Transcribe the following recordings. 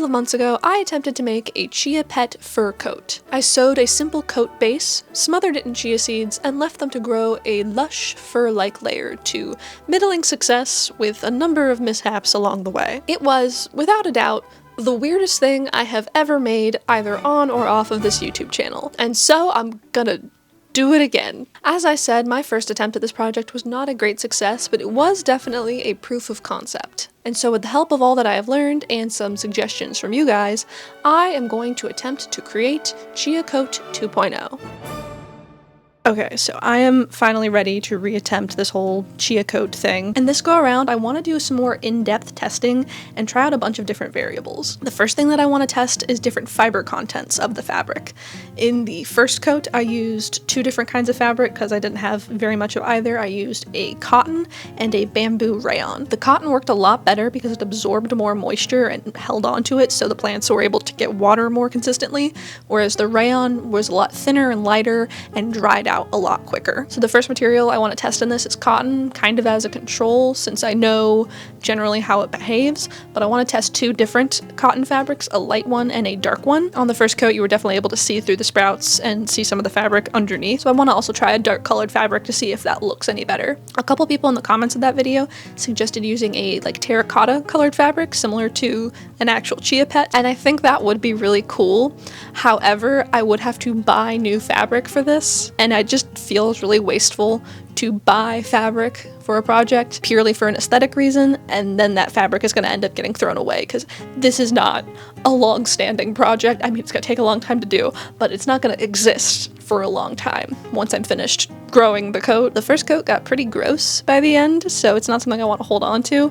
couple of months ago, I attempted to make a chia pet fur coat. I sewed a simple coat base, smothered it in chia seeds, and left them to grow a lush fur-like layer to middling success with a number of mishaps along the way. It was, without a doubt, the weirdest thing I have ever made either on or off of this YouTube channel, and so I'm gonna do it again. As I said, my first attempt at this project was not a great success, but it was definitely a proof of concept. And so with the help of all that I have learned and some suggestions from you guys, I am going to attempt to create Chia Coat 2.0. Okay, so I am finally ready to reattempt this whole chia coat thing. And this go around, I want to do some more in-depth testing and try out a bunch of different variables. The first thing that I want to test is different fiber contents of the fabric. In the first coat, I used two different kinds of fabric because I didn't have very much of either. I used a cotton and a bamboo rayon. The cotton worked a lot better because it absorbed more moisture and held onto it, so the plants were able to get water more consistently, whereas the rayon was a lot thinner and lighter and dried out a lot quicker. So the first material I want to test in this is cotton, kind of as a control since I know generally how it behaves, but I want to test two different cotton fabrics, a light one and a dark one. On the first coat you were definitely able to see through the sprouts and see some of the fabric underneath, so I want to also try a dark colored fabric to see if that looks any better. A couple people in the comments of that video suggested using a like terracotta colored fabric similar to an actual chia pet, and I think that would be really cool. However, I would have to buy new fabric for this, and I just feels really wasteful to buy fabric for a project purely for an aesthetic reason, and then that fabric is going to end up getting thrown away because this is not a long-standing project. I mean, it's going to take a long time to do, but it's not going to exist for a long time once I'm finished growing the coat. The first coat got pretty gross by the end, so it's not something I want to hold on to.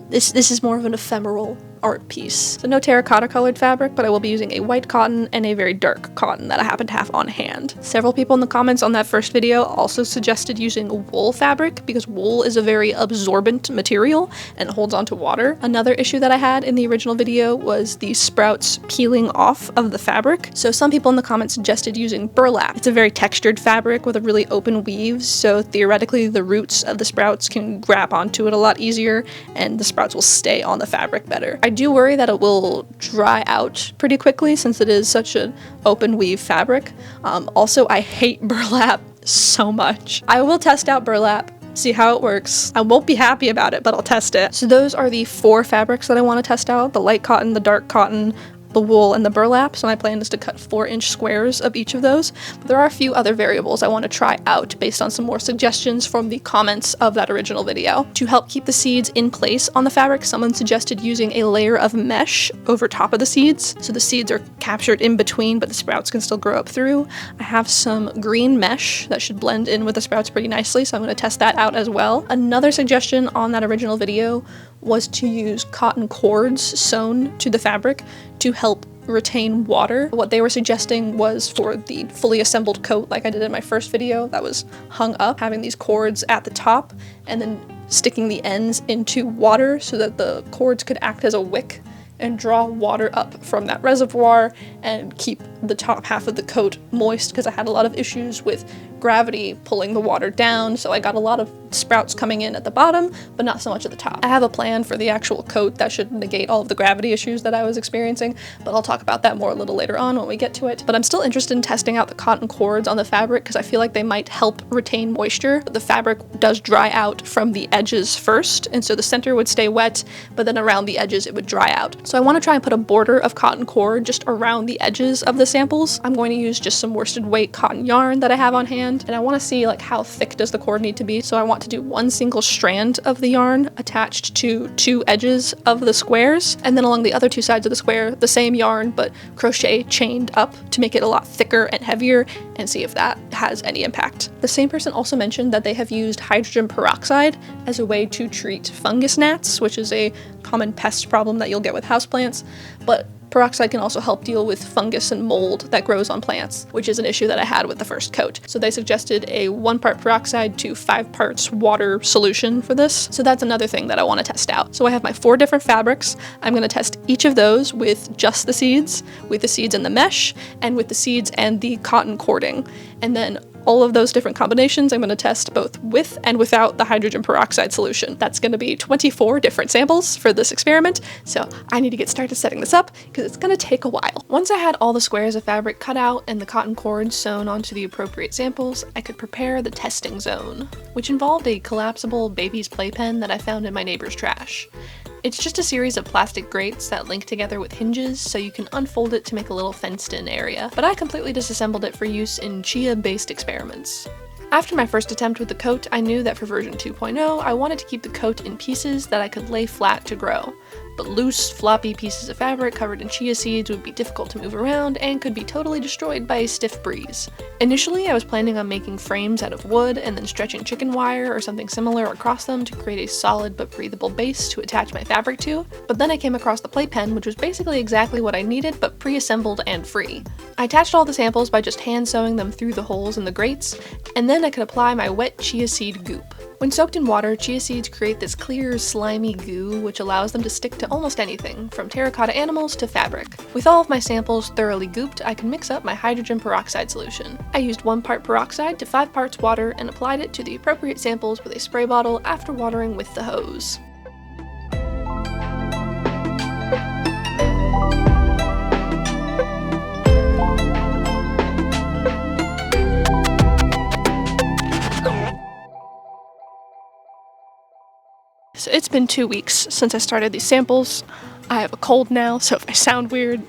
This is more of an ephemeral art piece. So no terracotta colored fabric, but I will be using a white cotton and a very dark cotton that I happen to have on hand. Several people in the comments on that first video also suggested using wool fabric because wool is a very absorbent material and holds onto water. Another issue that I had in the original video was the sprouts peeling off of the fabric. So some people in the comments suggested using burlap. It's a very textured fabric with a really open weave, so theoretically the roots of the sprouts can grab onto it a lot easier and the sprouts will stay on the fabric better. I do worry that it will dry out pretty quickly since it is such an open weave fabric. Also, I hate burlap so much. I will test out burlap, see how it works. I won't be happy about it, but I'll test it. So those are the four fabrics that I want to test out: the light cotton, the dark cotton, the wool, and the burlap. So my plan is to cut 4-inch squares of each of those. But there are a few other variables I want to try out based on some more suggestions from the comments of that original video. To help keep the seeds in place on the fabric, someone suggested using a layer of mesh over top of the seeds, so the seeds are captured in between but the sprouts can still grow up through. I have some green mesh that should blend in with the sprouts pretty nicely, so I'm going to test that out as well. Another suggestion on that original video was to use cotton cords sewn to the fabric to help retain water. What they were suggesting was for the fully assembled coat, like I did in my first video that was hung up, having these cords at the top and then sticking the ends into water so that the cords could act as a wick and draw water up from that reservoir and keep the top half of the coat moist, because I had a lot of issues with gravity pulling the water down, so I got a lot of sprouts coming in at the bottom, but not so much at the top. I have a plan for the actual coat that should negate all of the gravity issues that I was experiencing, but I'll talk about that more a little later on when we get to it. But I'm still interested in testing out the cotton cords on the fabric because I feel like they might help retain moisture. The fabric does dry out from the edges first, and so the center would stay wet, but then around the edges it would dry out. So I want to try and put a border of cotton cord just around the edges of the samples. I'm going to use just some worsted weight cotton yarn that I have on hand, and I want to see like how thick does the cord need to be. So I want to do one single strand of the yarn attached to two edges of the squares, and then along the other two sides of the square the same yarn but crochet chained up to make it a lot thicker and heavier, and see if that has any impact. The same person also mentioned that they have used hydrogen peroxide as a way to treat fungus gnats, which is a common pest problem that you'll get with houseplants, but peroxide can also help deal with fungus and mold that grows on plants, which is an issue that I had with the first coat. So they suggested a 1 part peroxide to 5 parts water solution for this. So that's another thing that I want to test out. So I have my 4 different fabrics. I'm going to test each of those with just the seeds, with the seeds and the mesh, and with the seeds and the cotton cording. And then all of those different combinations I'm going to test both with and without the hydrogen peroxide solution. That's going to be 24 different samples for this experiment, so I need to get started setting this up because it's going to take a while. Once I had all the squares of fabric cut out and the cotton cord sewn onto the appropriate samples, I could prepare the testing zone, which involved a collapsible baby's playpen that I found in my neighbor's trash. It's just a series of plastic grates that link together with hinges so you can unfold it to make a little fenced-in area, but I completely disassembled it for use in chia-based experiments. After my first attempt with the coat, I knew that for version 2.0, I wanted to keep the coat in pieces that I could lay flat to grow, but loose, floppy pieces of fabric covered in chia seeds would be difficult to move around and could be totally destroyed by a stiff breeze. Initially, I was planning on making frames out of wood and then stretching chicken wire or something similar across them to create a solid but breathable base to attach my fabric to, but then I came across the playpen, which was basically exactly what I needed but pre-assembled and free. I attached all the samples by just hand sewing them through the holes in the grates, and then I could apply my wet chia seed goop. When soaked in water, chia seeds create this clear, slimy goo which allows them to stick to almost anything, from terracotta animals to fabric. With all of my samples thoroughly gooped, I could mix up my hydrogen peroxide solution. I used 1 part peroxide to 5 parts water and applied it to the appropriate samples with a spray bottle after watering with the hose. So it's been 2 weeks since I started these samples. I have a cold now, so if I sound weird,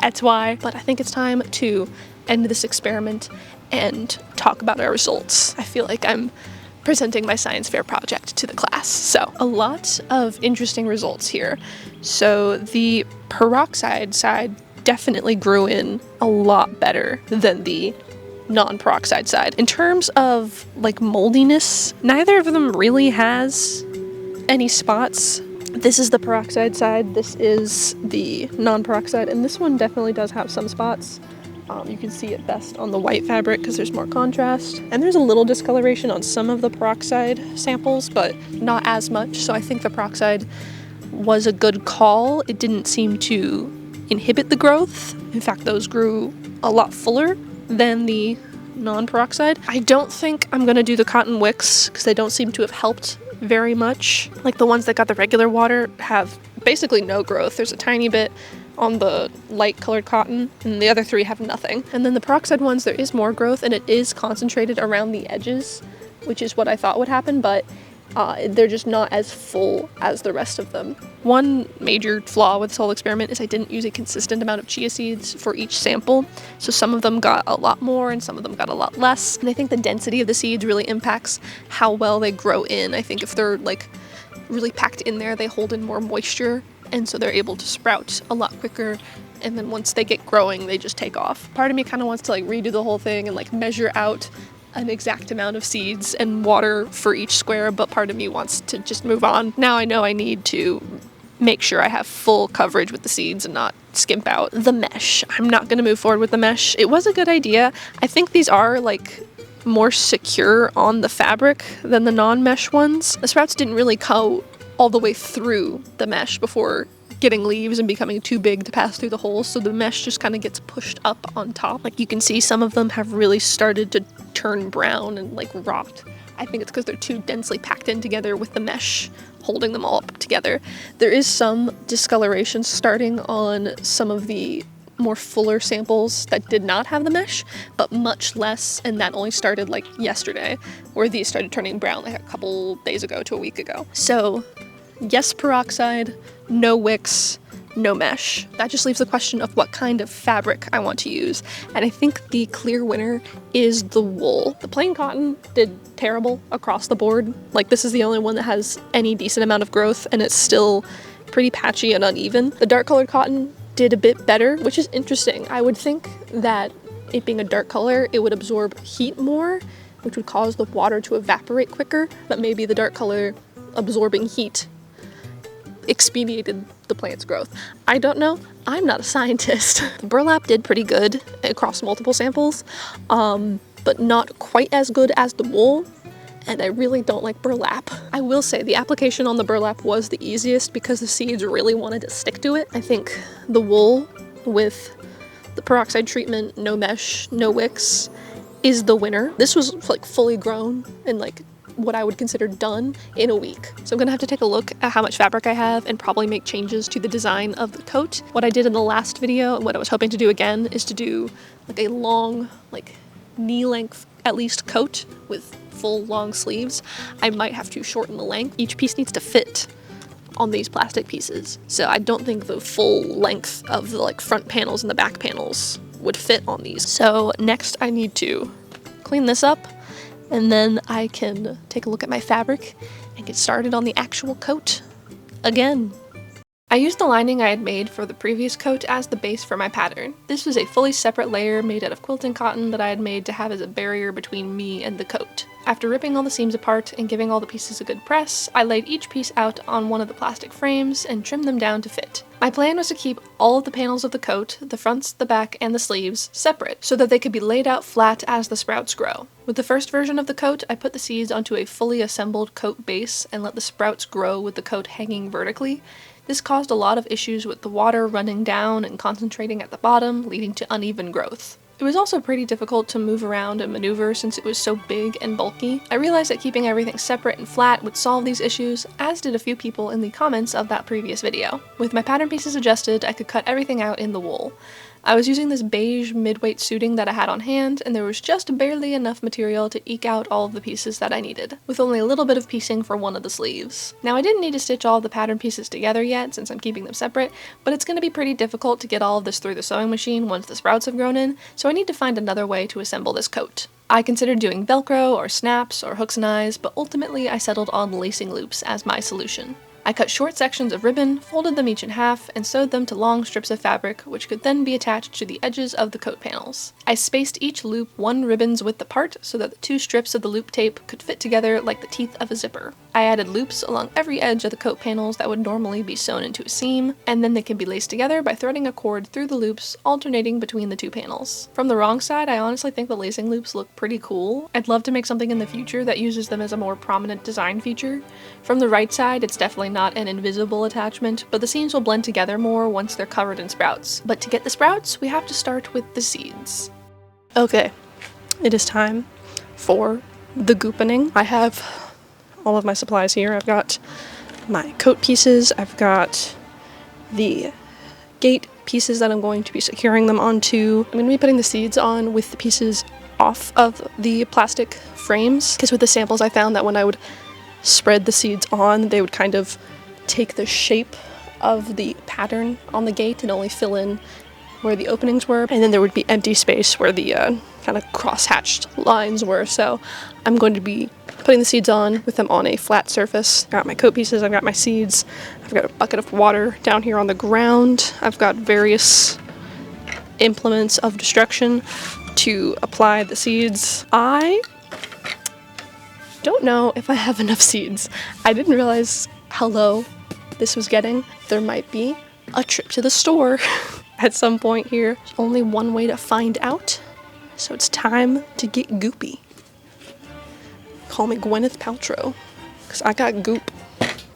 that's why. But I think it's time to end this experiment and talk about our results. I feel like I'm presenting my science fair project to the class. So a lot of interesting results here. So the peroxide side definitely grew in a lot better than the non-peroxide side. In terms of like moldiness, neither of them really has any spots. This is the peroxide side, this is the non-peroxide, and this one definitely does have some spots. You can see it best on the white fabric because there's more contrast. And there's a little discoloration on some of the peroxide samples, but not as much, so I think the peroxide was a good call. It didn't seem to inhibit the growth. In fact, those grew a lot fuller than the non-peroxide. I don't think I'm gonna do the cotton wicks because they don't seem to have helped very much. Like the ones that got the regular water have basically no growth. There's a tiny bit on the light colored cotton and the other 3 have nothing. And then the peroxide ones, there is more growth and it is concentrated around the edges, which is what I thought would happen, but they're just not as full as the rest of them. One major flaw with this whole experiment is I didn't use a consistent amount of chia seeds for each sample, so some of them got a lot more and some of them got a lot less. And I think the density of the seeds really impacts how well they grow in. I think if they're like really packed in there, they hold in more moisture, and so they're able to sprout a lot quicker. And then once they get growing, they just take off. Part of me kind of wants to like redo the whole thing and like measure out an exact amount of seeds and water for each square, but part of me wants to just move on. Now I know I need to make sure I have full coverage with the seeds and not skimp out the mesh. I'm not going to move forward with the mesh. It was a good idea. I think these are like more secure on the fabric than the non-mesh ones. The sprouts didn't really go all the way through the mesh before getting leaves and becoming too big to pass through the holes, so the mesh just kind of gets pushed up on top. Like you can see some of them have really started to turn brown and like rot. I think it's because they're too densely packed in together with the mesh holding them all up together. There is some discoloration starting on some of the more fuller samples that did not have the mesh, but much less, and that only started like yesterday, where these started turning brown like a couple days ago to a week ago. So yes, peroxide, no wicks, no mesh. That just leaves the question of what kind of fabric I want to use. And I think the clear winner is the wool. The plain cotton did terrible across the board. Like this is the only one that has any decent amount of growth and it's still pretty patchy and uneven. The dark colored cotton did a bit better, which is interesting. I would think that it being a dark color, it would absorb heat more, which would cause the water to evaporate quicker, but maybe the dark color absorbing heat expedited the plant's growth. I don't know. I'm not a scientist. The burlap did pretty good across multiple samples, but not quite as good as the wool, and I really don't like burlap. I will say the application on the burlap was the easiest because the seeds really wanted to stick to it. I think the wool with the peroxide treatment, no mesh, no wicks, is the winner. This was like fully grown and like what I would consider done in a week. So I'm gonna have to take a look at how much fabric I have and probably make changes to the design of the coat. What I did in the last video and what I was hoping to do again is to do like a long, like knee length at least coat with full long sleeves. I might have to shorten the length. Each piece needs to fit on these plastic pieces. So I don't think the full length of the like front panels and the back panels would fit on these. So next I need to clean this up, and then I can take a look at my fabric and get started on the actual coat again. I used the lining I had made for the previous coat as the base for my pattern. This was a fully separate layer made out of quilting cotton that I had made to have as a barrier between me and the coat. After ripping all the seams apart and giving all the pieces a good press, I laid each piece out on one of the plastic frames and trimmed them down to fit. My plan was to keep all of the panels of the coat, the fronts, the back, and the sleeves, separate so that they could be laid out flat as the sprouts grow. With the first version of the coat, I put the seeds onto a fully assembled coat base and let the sprouts grow with the coat hanging vertically. This caused a lot of issues with the water running down and concentrating at the bottom, leading to uneven growth. It was also pretty difficult to move around and maneuver since it was so big and bulky. I realized that keeping everything separate and flat would solve these issues, as did a few people in the comments of that previous video. With my pattern pieces adjusted, I could cut everything out in the wool. I was using this beige mid-weight suiting that I had on hand, and there was just barely enough material to eke out all of the pieces that I needed, with only a little bit of piecing for one of the sleeves. Now I didn't need to stitch all of the pattern pieces together yet since I'm keeping them separate, but it's going to be pretty difficult to get all of this through the sewing machine once the sprouts have grown in, so I need to find another way to assemble this coat. I considered doing Velcro or snaps or hooks and eyes, but ultimately I settled on lacing loops as my solution. I cut short sections of ribbon, folded them each in half, and sewed them to long strips of fabric, which could then be attached to the edges of the coat panels. I spaced each loop 1 ribbon's width apart so that the 2 strips of the loop tape could fit together like the teeth of a zipper. I added loops along every edge of the coat panels that would normally be sewn into a seam, and then they can be laced together by threading a cord through the loops, alternating between the 2 panels. From the wrong side, I honestly think the lacing loops look pretty cool. I'd love to make something in the future that uses them as a more prominent design feature. From the right side, it's definitely not an invisible attachment, but the seams will blend together more once they're covered in sprouts. But to get the sprouts, we have to start with the seeds. Okay, it is time for the goopening. I have all of my supplies here. I've got my coat pieces, I've got the gate pieces that I'm going to be securing them onto. I'm going to be putting the seeds on with the pieces off of the plastic frames, because with the samples I found that when I would spread the seeds on, they would kind of take the shape of the pattern on the gate and only fill in where the openings were, and then there would be empty space where the kind of cross-hatched lines were. So I'm going to be putting the seeds on with them on a flat surface. I've got my coat pieces, I've got my seeds, I've got a bucket of water down here on the ground, I've got various implements of destruction to apply the seeds. I don't know if I have enough seeds. I didn't realize how low this was getting. There might be a trip to the store at some point here. There's only one way to find out, so it's time to get goopy. Call me Gwyneth Paltrow, because I got goop.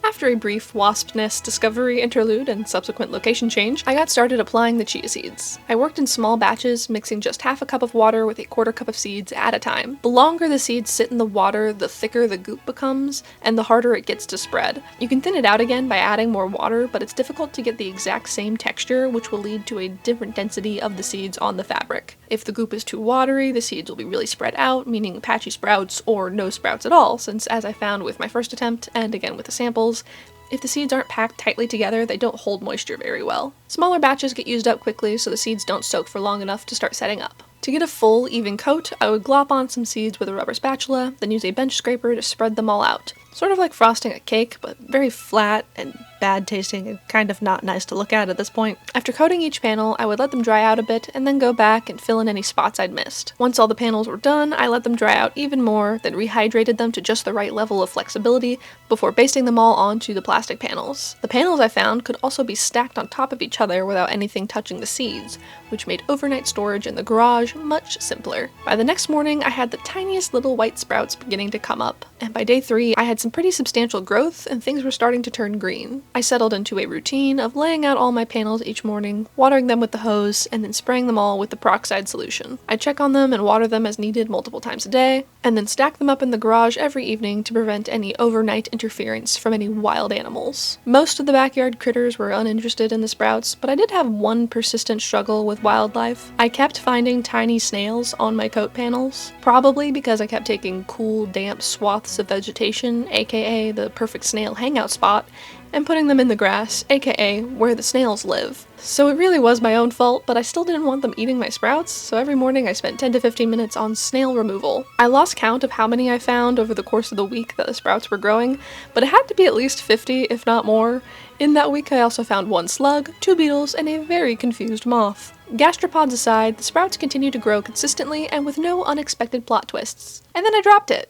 After a brief wasp nest discovery interlude and subsequent location change, I got started applying the chia seeds. I worked in small batches, mixing just half a cup of water with a quarter cup of seeds at a time. The longer the seeds sit in the water, the thicker the goop becomes, and the harder it gets to spread. You can thin it out again by adding more water, but it's difficult to get the exact same texture, which will lead to a different density of the seeds on the fabric. If the goop is too watery, the seeds will be really spread out, meaning patchy sprouts or no sprouts at all, since as I found with my first attempt, and again with the samples, if the seeds aren't packed tightly together, they don't hold moisture very well. Smaller batches get used up quickly, so the seeds don't soak for long enough to start setting up. To get a full, even coat, I would glop on some seeds with a rubber spatula, then use a bench scraper to spread them all out. Sort of like frosting a cake, but very flat and bad tasting and kind of not nice to look at this point. After coating each panel, I would let them dry out a bit and then go back and fill in any spots I'd missed. Once all the panels were done, I let them dry out even more, then rehydrated them to just the right level of flexibility before basting them all onto the plastic panels. The panels I found could also be stacked on top of each other without anything touching the seeds, which made overnight storage in the garage much simpler. By the next morning, I had the tiniest little white sprouts beginning to come up, and by day 3, I had some pretty substantial growth and things were starting to turn green. I settled into a routine of laying out all my panels each morning, watering them with the hose, and then spraying them all with the peroxide solution. I check on them and water them as needed multiple times a day, and then stack them up in the garage every evening to prevent any overnight interference from any wild animals. Most of the backyard critters were uninterested in the sprouts, but I did have one persistent struggle with wildlife. I kept finding tiny snails on my coat panels, probably because I kept taking cool, damp swaths of vegetation, aka the perfect snail hangout spot, and putting them in the grass, aka where the snails live. So it really was my own fault, but I still didn't want them eating my sprouts, so every morning I spent 10 to 15 minutes on snail removal. I lost count of how many I found over the course of the week that the sprouts were growing, but it had to be at least 50, if not more. In that week I also found 1 slug, 2 beetles, and a very confused moth. Gastropods aside, the sprouts continued to grow consistently and with no unexpected plot twists. And then I dropped it.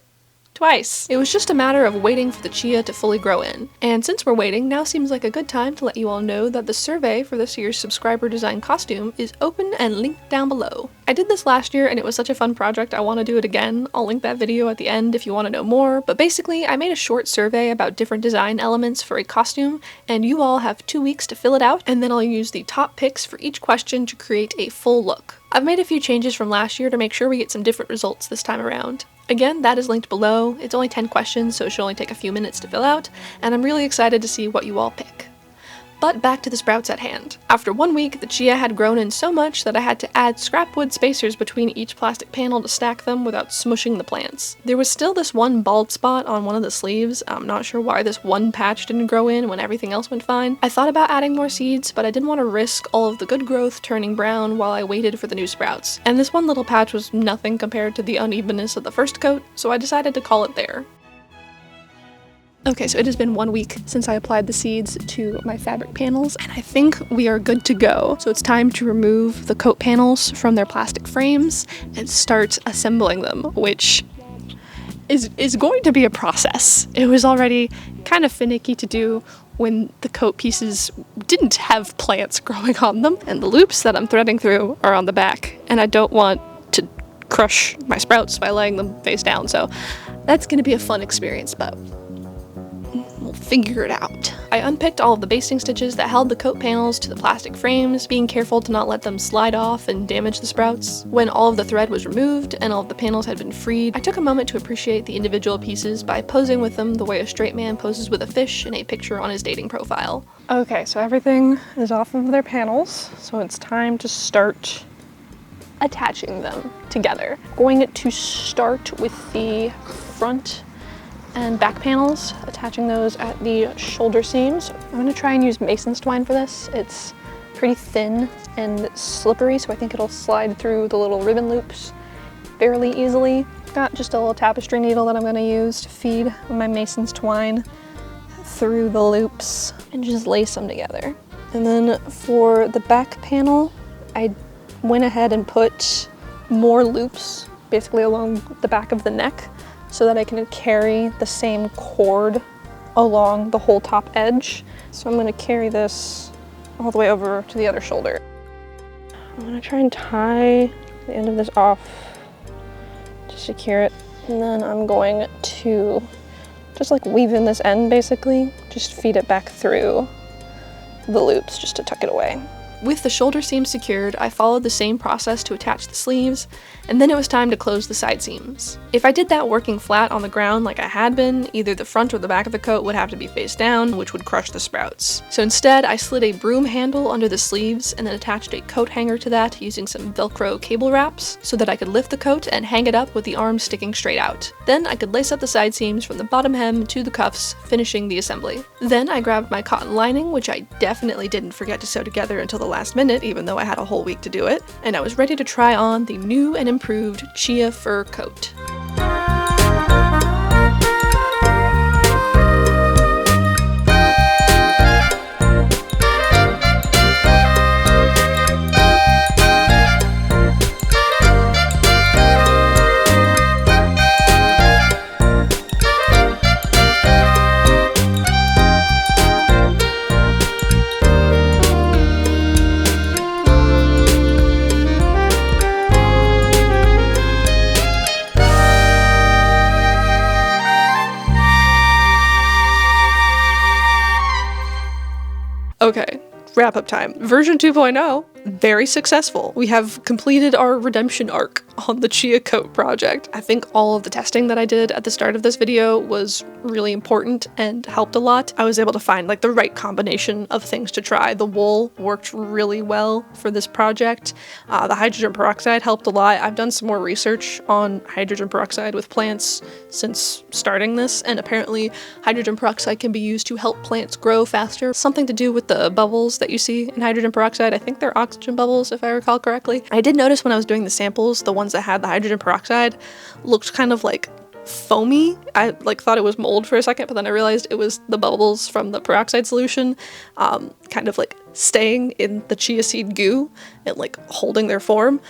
Twice. It was just a matter of waiting for the chia to fully grow in. And since we're waiting, now seems like a good time to let you all know that the survey for this year's subscriber design costume is open and linked down below. I did this last year and it was such a fun project I want to do it again. I'll link that video at the end if you want to know more, but basically I made a short survey about different design elements for a costume, and you all have 2 weeks to fill it out, and then I'll use the top picks for each question to create a full look. I've made a few changes from last year to make sure we get some different results this time around. Again, that is linked below. It's only 10 questions, so it should only take a few minutes to fill out, and I'm really excited to see what you all pick. But back to the sprouts at hand. After 1 week, the chia had grown in so much that I had to add scrap wood spacers between each plastic panel to stack them without smushing the plants. There was still this one bald spot on one of the sleeves. I'm not sure why this one patch didn't grow in when everything else went fine. I thought about adding more seeds, but I didn't want to risk all of the good growth turning brown while I waited for the new sprouts. And this one little patch was nothing compared to the unevenness of the first coat, so I decided to call it there. Okay, so it has been 1 week since I applied the seeds to my fabric panels, and I think we are good to go. So it's time to remove the coat panels from their plastic frames and start assembling them, which is going to be a process. It was already kind of finicky to do when the coat pieces didn't have plants growing on them, and the loops that I'm threading through are on the back, and I don't want to crush my sprouts by laying them face down, so that's going to be a fun experience, but we'll figure it out. I unpicked all of the basting stitches that held the coat panels to the plastic frames, being careful to not let them slide off and damage the sprouts. When all of the thread was removed and all of the panels had been freed, I took a moment to appreciate the individual pieces by posing with them the way a straight man poses with a fish in a picture on his dating profile. Okay, so everything is off of their panels, so it's time to start attaching them together. I'm going to start with the front and back panels, attaching those at the shoulder seams. I'm going to try and use mason's twine for this. It's pretty thin and slippery, so I think it'll slide through the little ribbon loops fairly easily. Got just a little tapestry needle that I'm going to use to feed my mason's twine through the loops and just lace them together. And then for the back panel, I went ahead and put more loops basically along the back of the neck, so that I can carry the same cord along the whole top edge. So I'm gonna carry this all the way over to the other shoulder. I'm gonna try and tie the end of this off to secure it. And then I'm going to just like weave in this end basically, just feed it back through the loops just to tuck it away. With the shoulder seams secured, I followed the same process to attach the sleeves, and then it was time to close the side seams. If I did that working flat on the ground like I had been, either the front or the back of the coat would have to be face down, which would crush the sprouts. So instead, I slid a broom handle under the sleeves and then attached a coat hanger to that using some Velcro cable wraps so that I could lift the coat and hang it up with the arms sticking straight out. Then I could lace up the side seams from the bottom hem to the cuffs, finishing the assembly. Then I grabbed my cotton lining, which I definitely didn't forget to sew together until the last minute, even though I had a whole week to do it, and I was ready to try on the new and improved chia fur coat. wrap-up time. Version 2.0, very successful. We have completed our redemption arc on the Chia coat project. I think all of the testing that I did at the start of this video was really important and helped a lot. I was able to find like the right combination of things to try. The wool worked really well for this project. The hydrogen peroxide helped a lot. I've done some more research on hydrogen peroxide with plants since starting this, and apparently hydrogen peroxide can be used to help plants grow faster. Something to do with the bubbles that you see in hydrogen peroxide. I think they're oxygen bubbles, if I recall correctly. I did notice when I was doing the samples, the ones that had the hydrogen peroxide looked kind of like foamy. I like thought it was mold for a second, but then I realized it was the bubbles from the peroxide solution kind of like staying in the chia seed goo and like holding their form.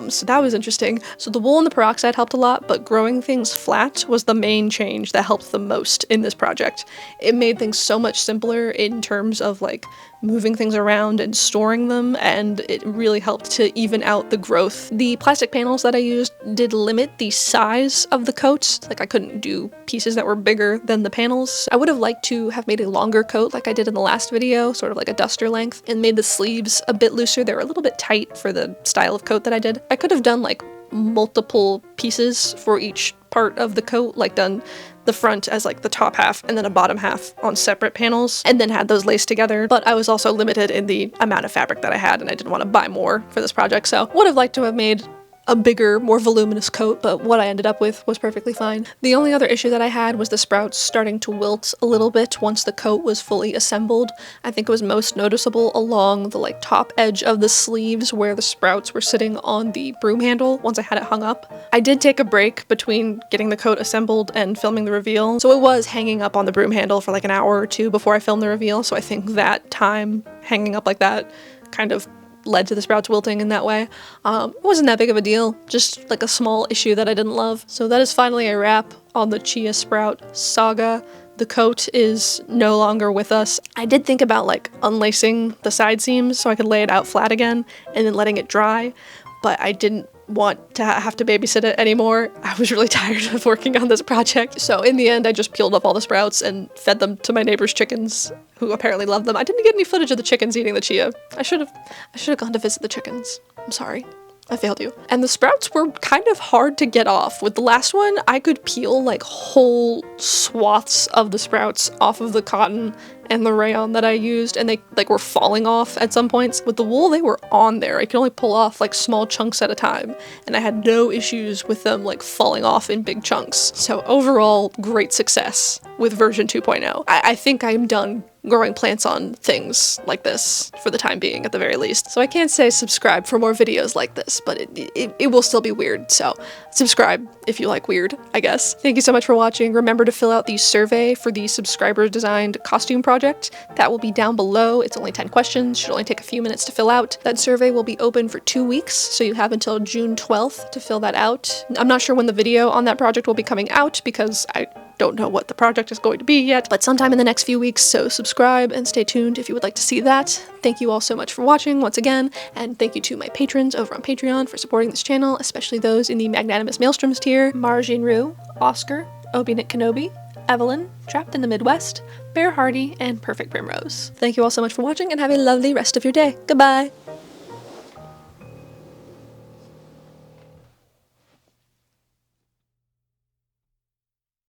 So that was interesting. So the wool and the peroxide helped a lot, but growing things flat was the main change that helped the most in this project. It made things so much simpler in terms of like moving things around and storing them, and it really helped to even out the growth. The plastic panels that I used did limit the size of the coats. Like I couldn't do pieces that were bigger than the panels. I would have liked to have made a longer coat like I did in the last video, sort of like a duster length, and made the sleeves a bit looser. They were a little bit tight for the style of coat that I did. I could have done like multiple pieces for each part of the coat, like done the front as like the top half and then a bottom half on separate panels and then had those laced together, but I was also limited in the amount of fabric that I had and I didn't want to buy more for this project, so would have liked to have made a bigger, more voluminous coat, but what I ended up with was perfectly fine. The only other issue that I had was the sprouts starting to wilt a little bit once the coat was fully assembled. I think it was most noticeable along the like top edge of the sleeves where the sprouts were sitting on the broom handle once I had it hung up. I did take a break between getting the coat assembled and filming the reveal, so it was hanging up on the broom handle for like an hour or two before I filmed the reveal, so I think that time hanging up like that kind of led to the sprouts wilting in that way. It wasn't that big of a deal, just like a small issue that I didn't love. So that is finally a wrap on the chia sprout saga. The coat is no longer with us. I did think about like unlacing the side seams so I could lay it out flat again and then letting it dry, but I didn't want to have to babysit it anymore. I was really tired of working on this project. So in the end, I just peeled up all the sprouts and fed them to my neighbor's chickens, who apparently loved them. I didn't get any footage of the chickens eating the chia. I should have gone to visit the chickens. I'm sorry. I failed you. And the sprouts were kind of hard to get off. With the last one, I could peel like whole swaths of the sprouts off of the cotton and the rayon that I used, and they like were falling off at some points. With the wool, they were on there. I could only pull off like small chunks at a time, and I had no issues with them like falling off in big chunks. So overall, great success with version 2.0. I think I'm done growing plants on things like this for the time being, at the very least. So I can't say subscribe for more videos like this, but it will still be weird, so subscribe if you like weird, I guess. Thank you so much for watching. Remember to fill out the survey for the subscriber-designed costume project. That will be down below. It's only 10 questions, should only take a few minutes to fill out. That survey will be open for 2 weeks, so you have until June 12th to fill that out. I'm not sure when the video on that project will be coming out because I don't know what the project is going to be yet, but sometime in the next few weeks, so subscribe and stay tuned if you would like to see that. Thank you all so much for watching once again, and thank you to my patrons over on Patreon for supporting this channel, especially those in the Magnanimous Maelstroms tier: Marjin Rue, Oscar, Obi-Nick Kenobi, Evelyn, Trapped in the Midwest, Bear Hardy, and Perfect Primrose. Thank you all so much for watching, and have a lovely rest of your day. Goodbye!